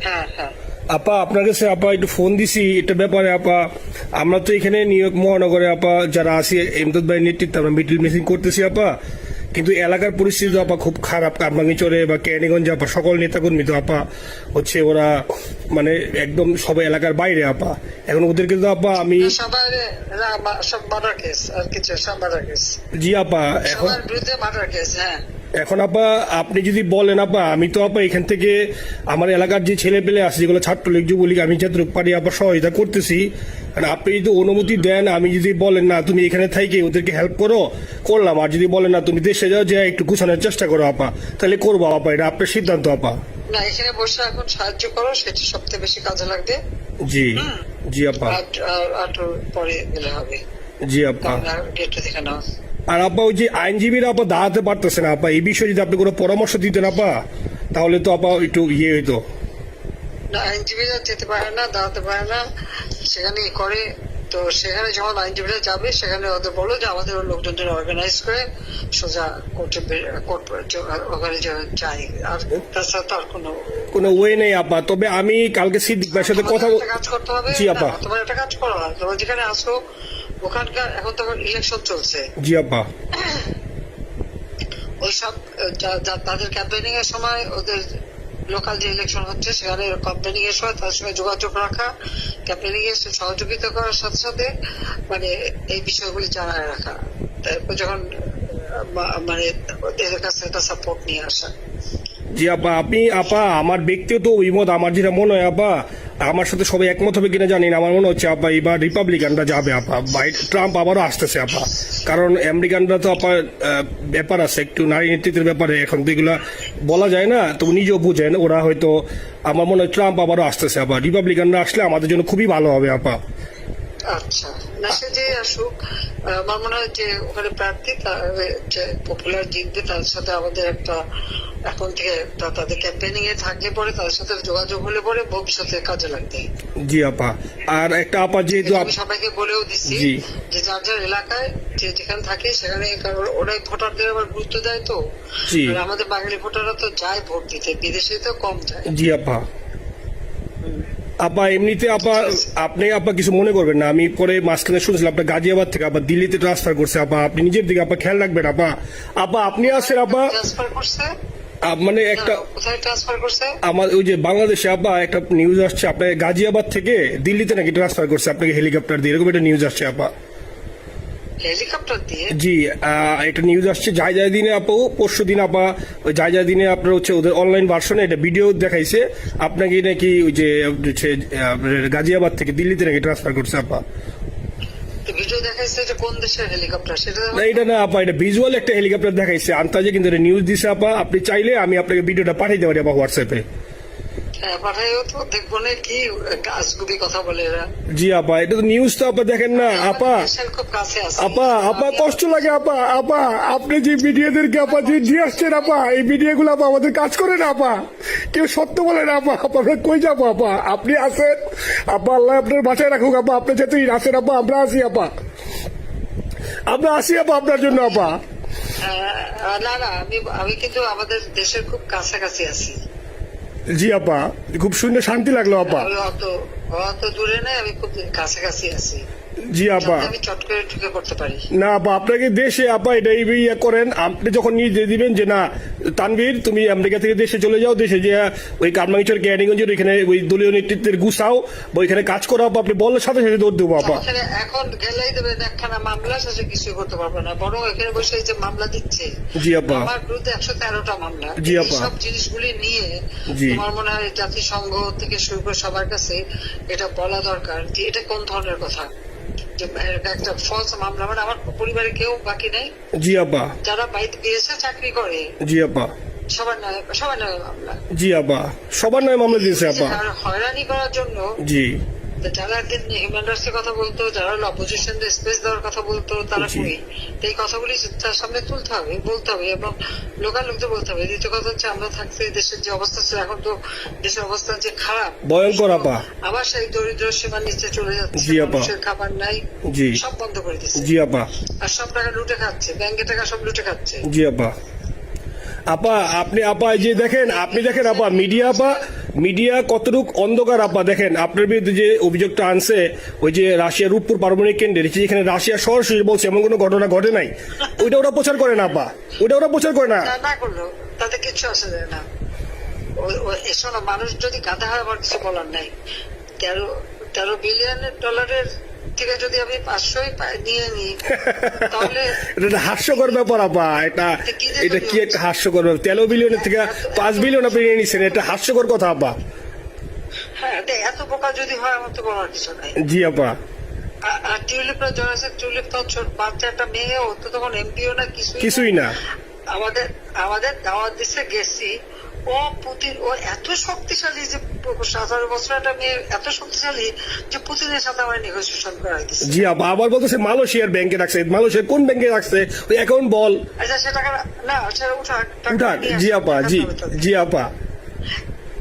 হ্যাঁ হ্যাঁ। আপা আপনার কাছে আপা একটু ফোন দিছি এটা ব্যাপারে আপা। আমরা তো এখানে নিউ ইয়র্ক মহানগরে আপা যারা আছি এমদাদ ভাইয়ের নেতৃত্বে আমরা মিডিল মিটিং করতেছি আপা, কিন্তু এলাকার পরিস্থিতি আপা খুব খারাপ। কারমাঙ্গিচরে বা ক্যানিগঞ্জে আপা সকল নেতাকর্মী তো আপা হচ্ছে ওরা মানে একদম সবাই এলাকার বাইরে আপা। এখন ওদেরকে তো আপা আমি সবার সব মার্ডার কেস আর কিছু, সব মার্ডার কেস। জি আপা এখন সবার বিরুদ্ধে মার্ডার কেস। হ্যাঁ এখন আপা আপনি যদি বলেন আপা, আমি তো আপা এখান থেকে আমার এলাকার যে ছেলে পেলে আছে যেগুলো ছাত্রলীগ যুবলীগ আমি যতটুকু পারি আপা সহায়তা করতেছি। মানে আপনি যদি অনুমতি দেন, আমি যদি বলেন না তুমি এখানে থাইকে ওদেরকে হেল্প করো করলাম, আর যদি বলেন না তুমি দেশে যাও যে একটু গুছানোর চেষ্টা করো আপা, তাহলে করবো আপা। এটা আপনার সিদ্ধান্ত আপা। না, এখানে বসে এখন সাহায্য করো, সেটা সবচেয়ে বেশি কাজে লাগবে। জি জি আপা। আর পরে গেলে হবে। জি আপা। গেটটা দেখে নাও। আর আপা ওই যে আইনজীবীরা আপা দাঁড়াতে পারতেছে না আপা, এই বিষয়ে যদি আপনি কোনো পরামর্শ দিতেন আপা তাহলে তো আপা একটু ইয়ে হইতো। না, আইনজীবীরা যেতে পারে না, দাঁড়াতে পারে না, সেখানে করে। তো সেখানে যখন আইনজীবীরা যাবে সেখানে ওদের বলো যে আমাদের লোকজন অর্গানাইজ করে সোজা কোর্টে ওখানে যাই। আর তাছাড়া তো আর কোনো ওয়ে নেই আপা। তবে আমি কালকে সিদ্দিক ভাইয়ের সাথে কথা কাজ করতে হবে। জি আপা। তোমার একটা কাজ করো, তোমার যেখানে আসো ওখানকার এখন তো ইলেকশন চলছে। জি আপা। ওইসব তাদের ক্যাম্পেনিং এর সময় ওদের লোকাল যে ইলেকশন হচ্ছে সেখানে ক্যাম্পেনিং এর সময় তাদের সঙ্গে যোগাযোগ রাখা, ক্যাম্পেনিং এর সহযোগিতা করার সাথে সাথে মানে এই বিষয়গুলি জানায় রাখা। তারপর যখন মানে এদের কাছে একটা সাপোর্ট নিয়ে আসা। জি আপা। আপনি আপা আমার ব্যক্তিগত অভিমত, আমার যেটা মনে হয় আপা, আমার সাথে সবাই একমত হবে কিনা জানি না, আমার মনে হচ্ছে আপা এবার রিপাবলিকানরা যাবে আপা। ট্রাম্প আবারও আসতেছে আপা, কারণ আমেরিকানরা তো আপা ব্যাপার আছে একটু নারী নেতৃত্বের ব্যাপারে, এখন তো এগুলা বলা যায় না, তো নিজেও বুঝেন ওরা হয়তো। আমার মনে হয় ট্রাম্প আবারও আসতেছে আপা, রিপাবলিকানরা আসলে আমাদের জন্য খুবই ভালো হবে আপা। আচ্ছা, না সে যে আসুক, আমার মনে হয় যে ওখানে প্রার্থী যে পপুলার জিতবে তার সাথে আমাদের একটা এখন থেকে তাদের ক্যাম্পেনিং এ থাকলে পরে তাদের সাথে যোগাযোগ হলে পরে ভবিষ্যতে কাজে লাগবে। জি আপা। আর একটা আপা যেহেতু আমি সবাইকে বলেও দিচ্ছি যে যার যার এলাকায় যে যেখানে থাকে সেখানে, কারণ ওরাই ভোটারদের আবার গুরুত্ব দেয়। তো আমাদের বাঙালি ভোটাররা তো যায় ভোট দিতে, বিদেশে তো কম যায়। জি আপা। আপা এমনিতে আপা আপনি আপা কিছু মনে করবেন না, আমি পরে মাঝখানে শুনছিলাম আপনার গাজিয়াবাদ থেকে আবার দিল্লিতে ট্রান্সফার করছে আপা, আপনি নিজের দিকে আপা খেয়াল রাখবেন আপা। আপা আপনি আছেন আপা ট্রান্সফার করছে মানে একটা কোথায় ট্রান্সফার করছে? আমার ওই যে বাংলাদেশে আপা একটা নিউজ আসছে আপনার গাজিয়াবাদ থেকে দিল্লিতে নাকি ট্রান্সফার করছে আপনাকে হেলিকপ্টার দিয়ে, এরকম একটা নিউজ আসছে আপা। হেলিকপ্টার দিয়ে? জি একটা নিউজ আসছে যায় দিনে আপু, পরশু দিন আপা ওই যায় দিনে আপনার হচ্ছে ওদের অনলাইন ভার্সনে এটা ভিডিও দেখাইছে আপনাকে নাকি ওই যে গাজিয়াবাদ থেকে দিল্লিতে নাকি ট্রান্সফার করছে আপা। ভিডিও দেখাইছে, এটা কোন দেশের হেলিকপ্টার সেটা? এটা না আপা, এটা ভিজুয়াল একটা হেলিকপ্টার দেখাইছে আন্তাজে, কিন্তু এটা নিউজ দিছে আপা। আপনি চাইলে আমি আপনাকে ভিডিওটা পাঠাইতে পারি আপা হোয়াটসঅ্যাপে। পাঠাইও তো, দেখবো না কি গাছগুলি কথা বলে এরা। জি আপা, এটা তো নিউজ তো আপা দেখেন না আপা। খুব কাছে আছে আপা আপা কষ্ট লাগে আপা। আপা আপনি যে মিডিয়াদেরকে আপা যে দিয়ে আসছেন আপা, এই মিডিয়াগুলো আপা আমাদের কাজ করে না আপা, কেউ সত্য বলে না আপা। আমরা কই যাবো আপা, আপনি আছেন আপা, আল্লাহ আপনার বাঁচায় রাখুক আপা। আপনি যেহেতু আছেন আপা, আমরা আছি আপা, আমরা আসি আপা আপনার জন্য আপা। না না, আমি কিন্তু আমাদের দেশের খুব কাছাকাছি আছি। জি আপা, খুব শুনে শান্তি লাগলো আপা। অত দূরে নেই, আমি খুব কাছাকাছি আছি। জি আপা। আমি চট করে ঢুকে পড়তে পারি না আপা, আপনাকে দেশে আপা এটা ইয়ে করেন, আপনি যখন নিজে দিবেন যে না তানভীর তুমি আমেরিকা থেকে দেশে চলে যাও, দেশে যে ওই কারমাঙ্গিচর ক্যানিগঞ্জের ওইখানে ওই দলীয় নেতৃত্বের গুছাও বা ওইখানে কাজ করো আপা, আপনি বললে সাথে সাথে দৌড় দেবো আপা। এখন গেলেই দেবেন একখানা মামলা, শেষে কিছু করতে পারবো না, বরং এখানে বসে যে মামলা দিচ্ছে। জি আপা। আমার বিরুদ্ধে 113টা মামলা। জি আপা। সব জিনিসগুলি নিয়ে আমার মনে হয় জাতিসংঘ থেকে শুরু করে সবার কাছে এটা বলা দরকার যে এটা কোন ধরনের কথা, একটা ফলস মামলা। মানে আমার পরিবারে কেউ বাকি নেই। জি আপা। যারা বাইরে বিদেশে চাকরি করে জি আপা সবার নয় মামলা। জি আপা, সবার নয় মামলা দিয়েছে আপা। হয়রানি করার জন্য জি যারা একদিন হিউম্যান রাইটস এর কথা বলতো, যারা অপোজিশন স্পেস দেওয়ার কথা বলতো, তারা কই? এই কথাগুলি তার সামনে তুলতে হবে, বলতে হবে, এবং লোকাল লোকদের বলতে হবে। দ্বিতীয় কথা হচ্ছে আমরা থাকতে দেশের যে অবস্থা ছিল, এখন তো দেশের অবস্থা যে খারাপ, ভয়ঙ্কর আপা। আবার সেই দরিদ্র সীমার নিচে চলে যাচ্ছে, মানুষের খাবার নাই, সব বন্ধ করে দিচ্ছে। জি আপা। আর সব টাকা লুটে খাচ্ছে, ব্যাংকের টাকা সব লুটে খাচ্ছে। জি আপা। আপা আপনি আপা এই যে দেখেন, আপনি দেখেন আপা, মিডিয়া কতটুক অন্ধকার আপা। দেখেন আপনার বিরুদ্ধে যে অভিযোগটা আনছে, ওই যে রাশিয়ার রূপপুর পারমাণবিক কেন্দ্রে, যেখানে রাশিয়া সরাসরি বলছে এমন কোনো ঘটনা ঘটে নাই, ওইটা ওরা প্রচার করে না আপা, ওইটা ওরা প্রচার করে না। না করলো তাতে কিচ্ছু আসে যায় না। শোনো, মানুষ যদি গাধা হয় আমার কিছু বলার নাই। 13 বিলিয়ন ডলারের থেকে যদি আমি 500 নিয়ে নিই তাহলে এটা হাস্যকর ব্যাপার আপা। এটা কি একটা হাস্যকর ব্যাপার? 13 বিলিয়নের থেকে 5 বিলিয়ন আপনি নিয়ে নিচ্ছেন, এটা হাস্যকর কথা আপা। হ্যাঁ, এত বোকা যদি হয় আমার তো বলার কিছু নাই। জি আপা। আর টিউলিপরা জয়েছে, টিউলিপ তো ছোট বাচ্চা একটা মেয়ে, ও তো তখন এমপিও না, কিছুই না। আমাদের দাওয়াত দিচ্ছে, গেছি। ও পুতিন, ও এত শক্তিশালী যে 17 বছর একটা মেয়ে এত শক্তিশালী যে পুতিনের সাথে আমার নেগোসিয়েশন করাই দিচ্ছে। জি আপা, আবার বলতেছে মালয়েশিয়ার ব্যাংকে রাখছে। মালয়েশিয়ার কোন ব্যাংকে রাখছে ওই অ্যাকাউন্ট বল। আচ্ছা, সে টাকা না, সেটা উঠাক। জি আপা, জি আপা।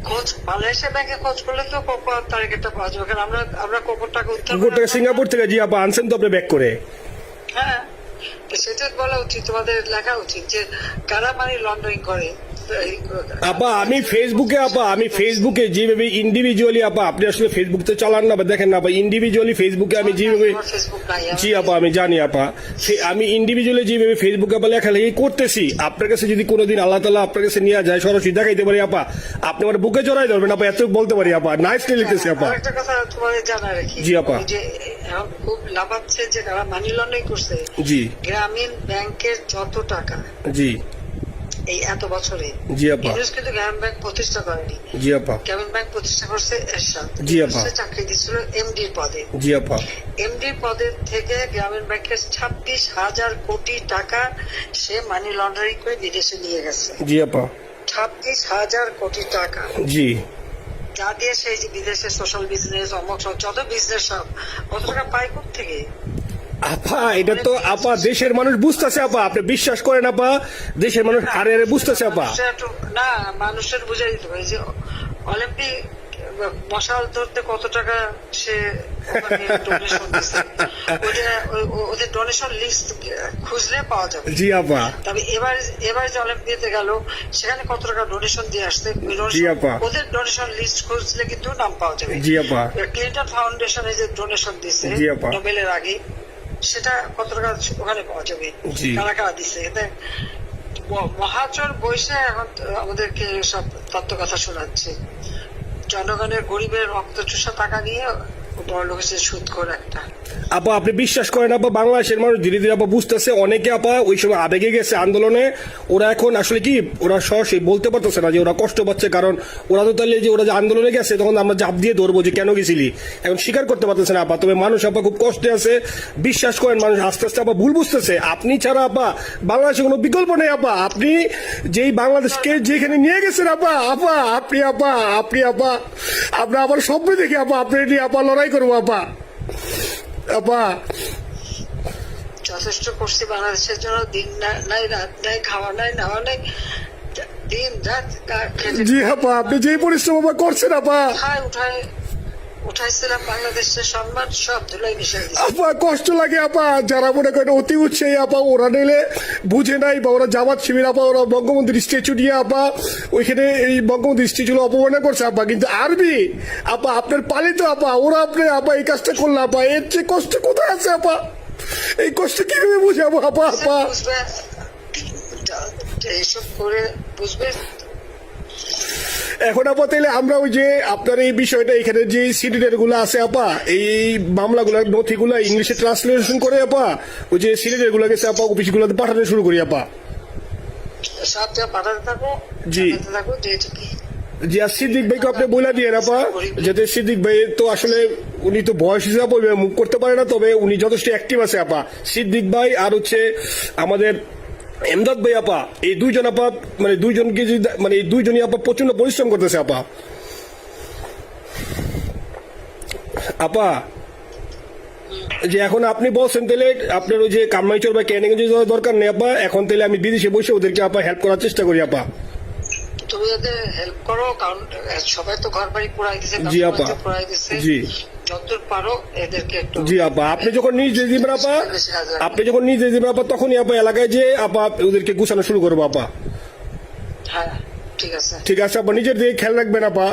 খোঁজ মালয়েশিয়া ব্যাংকে খোঁজ করলে তো কোকো তারিখটা পাওয়া যাবে, কারণ আমরা কোকোর টাকা উদ্ধার কোকোর টাকা সিঙ্গাপুর থেকে। জি আপা, আনছেন তো আপনি ব্যাক করে। হ্যাঁ, তো সেটা বলা উচিত, তোমাদের লেখা উচিত যে কারা মানি লন্ডারিং করে। আপা আমি ফেসবুকে যেভাবে ইন্ডিভিজুয়ালি আপা, আপনি আসলে ফেসবুক তো চালান না বা দেখেন না আপা, ইন্ডিভিজুয়ালি ফেসবুকে আমি যেভাবে, জি আপা আমি জানি আপা, আমি ইন্ডিভিজুয়ালি যেভাবে ফেসবুকে আপা লেখালেখি করতেছি, আপনার কাছে যদি কোনোদিন আল্লাহ তাআলা আপনার কাছে নিয়ে যায়, সরাসরি দেখাইতে পারি আপা, আপনি আমার বুকে জড়াই ধরবেন আপা, এত বলতে পারি আপা। নাইসলি লিখতেছি আপা। একটা কথা তোমাদের জানা রাখি, জি আপা। যে এখন খুব লাভাচ্ছে যে যারা মানি লন্ডারিং করছে, জি গ্রামীণ ব্যাংকের যত টাকা জি এই এত বছরে, জি আপা, ইউনুস কিন্তু গ্রামীণ ব্যাংক প্রতিষ্ঠা করেনি। জি আপা, গ্রামীণ ব্যাংক প্রতিষ্ঠা করছে এরশাদ। জি আপা। চাকরি দিচ্ছিল এমডির পদে। জি আপা। এমডির পদের থেকে গ্রামীণ ব্যাংকের 26,000 কোটি টাকা সে মানি লন্ডারিং করে বিদেশে নিয়ে গেছে। জি আপা। 26,000 কোটি টাকা, জি। যা দিয়ে সেই যে বিদেশে সোশ্যাল বিজনেস, অমক সব যত বিজনেস সব কত টাকা পায় থেকে। আপা এটা তো আপা দেশের মানুষ বুঝতেছে আপা, আপনি বিশ্বাস করেন আপা, দেশের মানুষ হারে হারে বুঝতেছে আপা। না, মানুষের বুঝাই দিতে পারে যে অলিম্পিক মশাল ধরতে কত টাকা সে ডোনেশন দিচ্ছে, ওদের ডোনেশন লিস্ট খুঁজলে পাওয়া যাবে। জি আপা। তবে এবার যে অলিম্পিয়াতে গেল সেখানে কত টাকা ডোনেশন দিয়ে আসছে, জি আপা। ওদের ডোনেশন লিস্ট খুঁজলে কিন্তু নাম পাওয়া যাবে। জি আপা। ক্লিন্টন ফাউন্ডেশনে যে ডোনেশন দিচ্ছে জি আপা। নোবেলের আগে, সেটা কত টাকা ওখানে পাওয়া যাবে, জি। কারা কারা দিচ্ছে। এতে মহাচর বৈশে এখন আমাদেরকে সব তত্ত্ব কথা শোনাচ্ছে, জনগণের গরিবের রক্ত চুষা টাকা নিয়ে বড় লোক হচ্ছে সুদখোর একটা। আপা আপনি বিশ্বাস করেন আপা, বাংলাদেশের মানুষ ধীরে ধীরে আপা বুঝতেছে, অনেকে আপা ওই সময় আবেগে গেছে আন্দোলনে, ওরা এখন আসলে কি ওরা সরাসরি বলতে পারতেছে না যে ওরা কষ্ট পাচ্ছে, কারণ ওরা তো তাহলে যে ওরা যে আন্দোলনে গেছে তখন আমরা চাপ দিয়ে ধরবো যে কেন গেছিলি, এখন স্বীকার করতে পারতেছে না আপা। তবে মানুষ আপা খুব কষ্টে আছে, বিশ্বাস করেন মানুষ আস্তে আস্তে আপা ভুল বুঝতেছে। আপনি ছাড়া আপা বাংলাদেশে কোনো বিকল্প নেই আপা, আপনি যেই বাংলাদেশকে যেখানে নিয়ে গেছেন আপা, আপনি আমরা আবার স্বপ্ন দেখি আপা, আপনি নিয়ে আপা লড়াই করবো আপা। আপা যথেষ্ট করছি বাংলাদেশের জন্য, দিন নাই রাত নাই, খাওয়া নাই নাওয়া নাই, দিন রাত জি আপা, আপনি যে পরিশ্রম আপা করছেন আপা, উঠাইছিলাম বাংলাদেশের সম্মান সব ধুলাই মিশাই দিচ্ছে। আপা কষ্ট লাগে আপা, যারা মনে করেন অতি উৎসাহী আপা, ওরা নিলে বুঝে নাই বা ওরা জামাত শিবির আপা, ওরা বঙ্গবন্ধুর স্ট্যাচু নিয়ে আপা ওইখানে এই বঙ্গবন্ধুর স্ট্যাচু অপমানে করছে আপা, কিন্তু আরবি আপা আপনার পালিত আপা, ওরা আপনি আপা এই কাজটা করলে আপা, এর চেয়ে কষ্ট কোথায় আছে আপা? এই কষ্ট কিভাবে বুঝাবো আপা? বুঝবে এইসব করে বুঝবে। এখন আপা তাহলে আমরা ওই যে আপনার এই বিষয়টা এখানে যে সিডিডের গুলো আছে আপা, এই মামলাগুলো নথিগুলো ইংলিশে ট্রান্সলেশন করে আপা ওই যে সিডিডের গুলো গেছে আপা অফিসগুলোতে পাঠানো শুরু করি আপা। সব যা পাঠাতে থাকো, জি জি। আর সিদ্দিক ভাইকে আপনি বলে দিয়ে আপা, যাতে সিদ্দিক ভাই তো আসলে উনি তো বয়স হিসাবে মুখ করতে পারে না, তবে উনি যথেষ্ট অ্যাক্টিভ আছে আপা। সিদ্দিক ভাই আর হচ্ছে আমাদের এমদাদ ভাই আপা, এই দুইজন আপা মানে দুইজনকে মানে এই দুইজনই আপা প্রচন্ড পরিশ্রম করতেছে আপা। আপা যে এখন আপনি বলছেন তাহলে আপনার ওই যে কামাইচর বা ক্যানিগঞ্জে যাওয়ার দরকার নেই আপা, এখন তাহলে আমি বিদেশে বসে ওদেরকে আপা হেল্প করার চেষ্টা করি আপা। তুমি ওদের হেল্প করো, কারণ সবাই তো ঘর বাড়ি পুরাই দিছে। জি আপা, জি যতদূর পারো এদেরকে একটু। জি আপা, আপনি যখন নিজে দিবেন আপা, তখনই আপা এলাকায় যে আপা ওদেরকে গুছানো শুরু করবো আপা। হ্যাঁ ঠিক আছে। ঠিক আছে আপা, নিজের দিকে খেয়াল রাখবেন আপা।